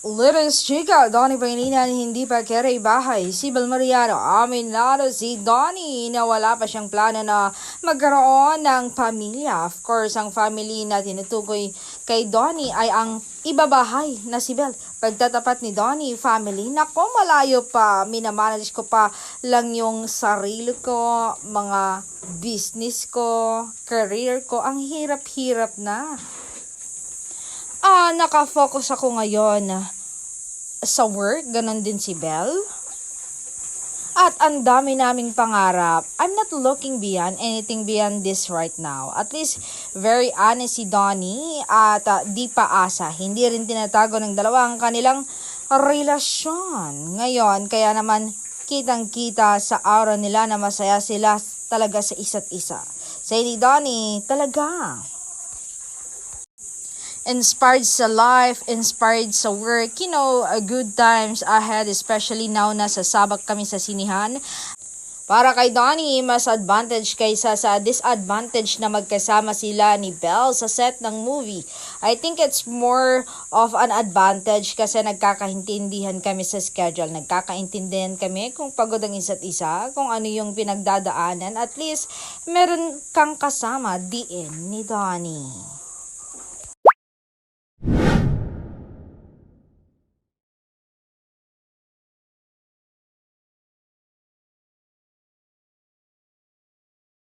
Latest chika, Donnie Pangilinan hindi pa kerey bahay. Si Bel Mariano, aminado si Donnie na wala pa siyang plano na magkaroon ng pamilya. Of course, ang family na tinutukoy kay Donnie ay ang ibabahay na si Bel. Pagtatapat ni Donnie, family, nako malayo pa. Minamanage ko pa lang yung sarili ko, mga business ko, career ko. Ang hirap-hirap na. Nakafocus ako ngayon sa work, ganon din si Belle. At ang dami naming pangarap. I'm not looking beyond anything beyond this right now. At least, very honest si Donnie at di pa asa. Hindi rin tinatago ng dalawa ang kanilang relasyon. Ngayon, kaya naman kitang-kita sa aura nila na masaya sila talaga sa isa't isa. Say ni Donnie, talaga. Inspired sa life, inspired sa work, good times ahead, especially now na sasabak kami sa sinihan. Para kay Donnie, mas advantage kaysa sa disadvantage na magkasama sila ni Belle sa set ng movie. I think it's more of an advantage kasi nagkakaintindihan kami sa schedule. Nagkakaintindihan kami kung pagod ang isa't isa, kung ano yung pinagdadaanan. At least, meron kang kasama, diin ni Donnie.